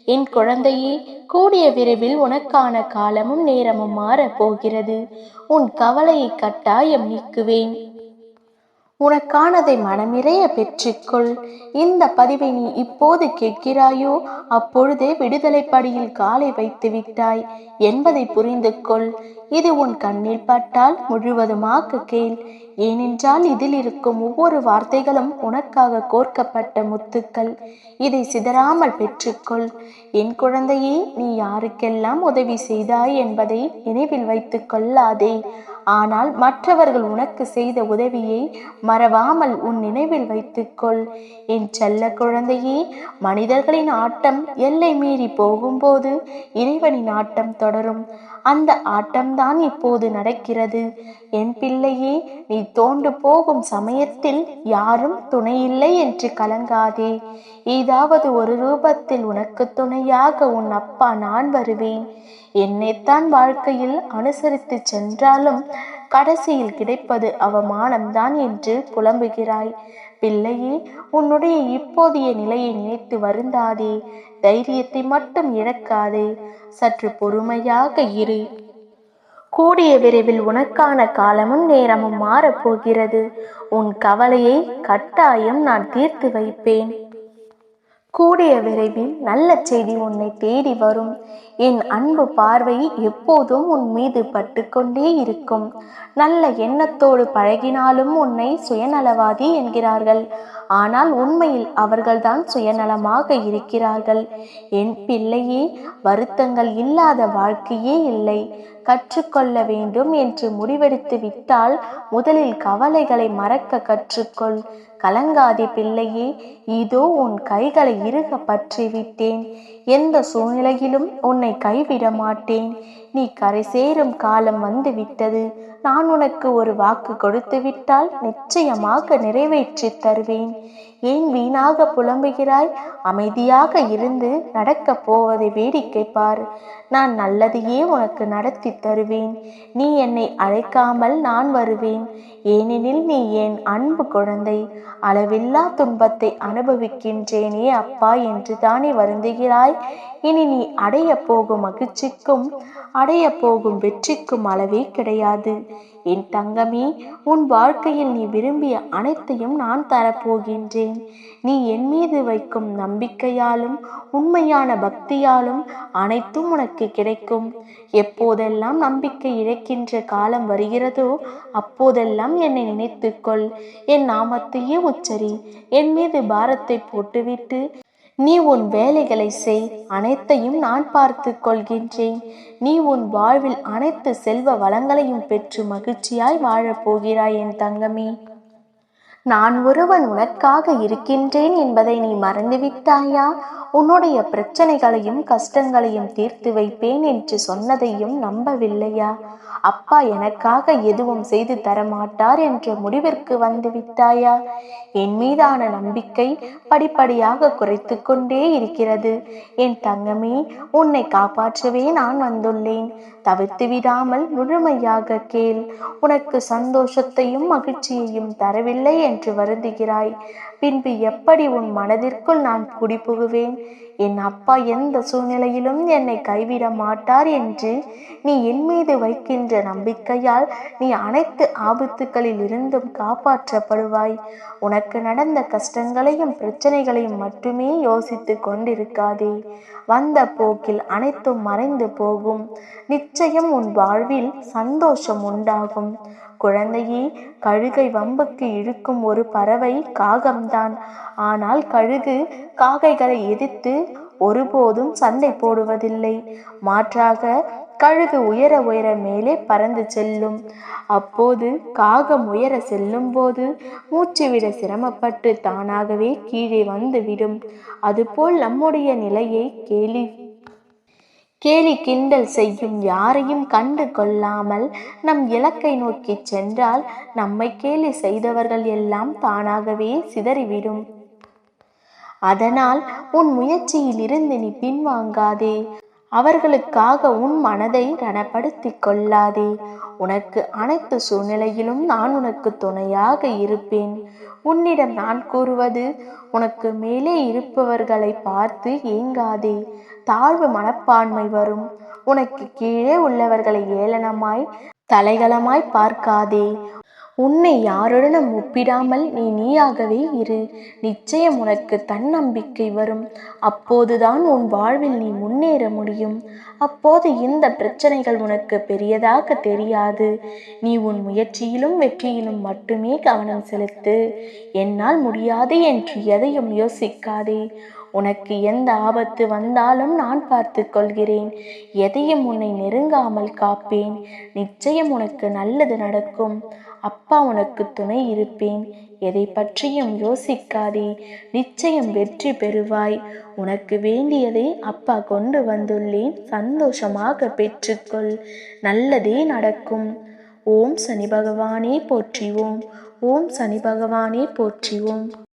என் குழந்தையே, கூடிய விரைவில் உனக்கான காலமும் நேரமும் மாறப் போகிறது. உன் கவலையை கட்டாயம் நீக்குவேன். உனக்கானதை மனமிறைய பெற்றுக்கொள். இந்த பதிவை நீ இப்போது கேட்கிறாயோ, அப்பொழுதே விடுதலை படியில் காலை வைத்து விட்டாய் என்பதை புரிந்து கொள். இது உன் கண்ணில் பட்டால் முழுவதுமாக கேள். ஏனென்றால் இதில் இருக்கும் ஒவ்வொரு வார்த்தைகளும் உனக்காக கோர்க்கப்பட்ட முத்துக்கள். இதை சிதறாமல் பெற்றுக்கொள். என் குழந்தையே, நீ யாருக்கெல்லாம் உதவி செய்தாய் என்பதை நினைவில் வைத்து கொள்ளாதே. ஆனால் மற்றவர்கள் உனக்கு செய்த உதவியை மறவாமல் உன் நினைவில் வைத்துக்கொள். என் செல்ல குழந்தையே, மனிதர்களின் ஆட்டம் எல்லை மீறி போகும்போது இறைவனின் ஆட்டம் தொடரும். அந்த ஆட்டம்தான் இப்போது நடக்கிறது. என் பிள்ளையே, நீ தோண்டு போகும் சமயத்தில் யாரும் துணையில்லை என்று கலங்காதே. ஏதாவது ஒரு ரூபத்தில் உனக்கு துணையாக உன் அப்பா நான் வருவேன். என்னைத்தான் வாழ்க்கையில் அனுசரித்து சென்றாலும் கடைசியில் கிடைப்பது அவமானம்தான் என்று புலம்புகிறாய். பிள்ளையே, உன்னுடைய இப்போதைய நிலையை நினைத்து வருந்தாதே. தைரியத்தை மட்டும் இழக்காதே. சற்று பொறுமையாக இரு. கூடிய விரைவில் உனக்கான காலமும் நேரமும் மாறப்போகிறது. உன் கவலையை கட்டாயம் நான் தீர்த்து வைப்பேன். கூடிய விரைவில் நல்ல செய்தி உன்னை தேடி வரும். என் அன்பு பார்வை எப்போதும் உன் மீது பட்டு கொண்டே இருக்கும். நல்ல எண்ணத்தோடு பழகினாலும் உன்னை சுயநலவாதி என்கிறார்கள். ஆனால் உண்மையில் அவர்கள்தான் சுயநலமாக இருக்கிறார்கள். என் பிள்ளையே, வருத்தங்கள் இல்லாத வாழ்க்கையே இல்லை. கற்றுக்கொள்ள வேண்டும் என்று முடிவெடுத்து விட்டால் முதலில் கவலைகளை மறக்க கற்றுக்கொள். கலங்காதே பிள்ளையே, இதோ உன் கைகளை இறுக பற்றி விட்டேன். எந்த சூழ்நிலையிலும் உன்னை கைவிட மாட்டேன். நீ கரை சேரும் காலம் வந்து விட்டது. நான் உனக்கு ஒரு வாக்கு கொடுத்து விட்டால் நிச்சயமாக நிறைவேற்றி தருவேன். ஏன் வீணாக புலம்புகிறாய்? அமைதியாக இருந்து நடக்கப் போவதை வேடிக்கை பார். நான் நல்லதையே உனக்கு நடத்தி தருவேன். நீ என்னை அழைக்காமல் நான் வருவேன். ஏனெனில் நீ என் அன்பு குழந்தை. அளவில்லா துன்பத்தை அனுபவிக்கின்றேனே அப்பா என்று தானே வருந்துகிறாய். இனி நீ அடைய போகும் மகிழ்ச்சிக்கும் அடைய போகும் வெற்றிக்கும் அளவே கிடையாது. என் தங்கமே, உன் வாழ்க்கையில் நீ விரும்பிய அனைத்தையும் நான் தரப்போகின்றேன். நீ என் மீது வைக்கும் நம்பிக்கையாலும் உண்மையான பக்தியாலும் அனைத்தும் உனக்கு கிடைக்கும். எப்போதெல்லாம் நம்பிக்கை இழக்கின்ற காலம் வருகிறதோ அப்போதெல்லாம் என்னை நினைத்துக்கொள். என் நாமத்தையே உச்சரி. என் மீது பாரத்தை போட்டுவிட்டு நீ உன் வேலைகளை செய். அனைத்தையும் நான் பார்த்து கொள்கின்றேன். நீ உன் வாழ்வில் அனைத்து செல்வ வளங்களையும் பெற்று மகிழ்ச்சியாய் வாழப் போகிறாய் என் தங்கமே. நான் ஒருவன் உனக்காக இருக்கின்றேன் என்பதை நீ மறந்துவிட்டாயா? உன்னுடைய பிரச்சனைகளையும் கஷ்டங்களையும் தீர்த்து வைப்பேன் என்று சொன்னதையும் நம்பவில்லையா? அப்பா எனக்காக எதுவும் செய்து தரமாட்டார் என்ற முடிவிற்கு வந்து விட்டாயா? என் மீதான நம்பிக்கை படிப்படியாக குறைத்து கொண்டே இருக்கிறது. என் தங்கமே, உன்னை காப்பாற்றவே நான் வந்துள்ளேன். தவிர்த்து விடாமல் முழுமையாக கேள். உனக்கு சந்தோஷத்தையும் மகிழ்ச்சியையும் தரவில்லை என்று வருந்துகிறாய். பின்பு எப்படி உன் மனதிற்குள் நான் குடிபுகுவேன்? என் அப்பா எந்த சூழ்நிலையிலும் என்னை கைவிட மாட்டார் என்று நீ என் மீது வைக்கின்ற நம்பிக்கையால் நீ அனைத்து ஆபத்துகளில் இருந்தும் காப்பாற்றப்படுவாய். உனக்கு நடந்த கஷ்டங்களையும் பிரச்சனைகளையும் மட்டுமே யோசித்து கொண்டிருக்காதே. வந்த போக்கில் அனைத்தும் மறைந்து போகும். நிச்சயம் உன் வாழ்வில் சந்தோஷம் உண்டாகும். குழந்தையே, கழுகை வம்புக்கு இழுக்கும் ஒரு பறவை காகம்தான். ஆனால் கழுகு காகைகளை எதிர்த்து ஒருபோதும் சண்டை போடுவதில்லை. மாற்றாக கழுகு உயர உயர மேலே பறந்து செல்லும். அப்போது காகம் உயர செல்லும் போது மூச்சுவிட சிரமப்பட்டு தானாகவே கீழே வந்து விடும். அதுபோல் நம்முடைய நிலையை கேலி கிண்டல் செய்யும் யாரையும் கண்டு கொள்ளாமல் நம் இலக்கை நோக்கி சென்றால் நம்மை கேலி செய்தவர்கள் எல்லாம் தானாகவே சிதறிவிடும். அதனால் உன் முயற்சியில் இருந்து நீ பின்வாங்காதே. அவர்களுக்காக உன் மனதை ரணப்படுத்திக் கொள்ளாதே. உனக்கு அனைத்து சூழ்நிலையிலும் நான் உனக்கு துணையாக இருப்பேன். உன்னிடம் நான் கூறுவது, உனக்கு மேலே இருப்பவர்களை பார்த்து ஏங்காதே. தாழ்வு மனப்பான்மை வரும். உனக்கு கீழே உள்ளவர்களை ஏளனமாய் தலைகளமாய் பார்க்காதே. உன்னை யாருடனும் ஒப்பிடாமல் நீயாகவே இரு. நிச்சயம் உனக்கு தன்னம்பிக்கை வரும். அப்போதுதான் உன் வாழ்வில் நீ முன்னேற முடியும். அப்போது இந்த பிரச்சனைகள் உனக்கு பெரியதாக தெரியாது. நீ உன் முயற்சியிலும் வெற்றியிலும் மட்டுமே கவனம் செலுத்து. என்னால் முடியாது என்று எதையும் யோசிக்காதே. உனக்கு எந்த ஆபத்து வந்தாலும் நான் பார்த்து கொள்கிறேன். எதையும் உன்னை நெருங்காமல் காப்பேன். நிச்சயம் உனக்கு நல்லது நடக்கும். அப்பா உனக்கு துணை இருப்பேன். எதை பற்றியும் யோசிக்காதே. நிச்சயம் வெற்றி பெறுவாய். உனக்கு வேண்டியதை அப்பா கொண்டு வந்துள்ளேன். சந்தோஷமாக பெற்றுக்கொள். நல்லதே நடக்கும். ஓம் சனி பகவானே போற்றிவோம். ஓம் சனி பகவானே போற்றிவோம்.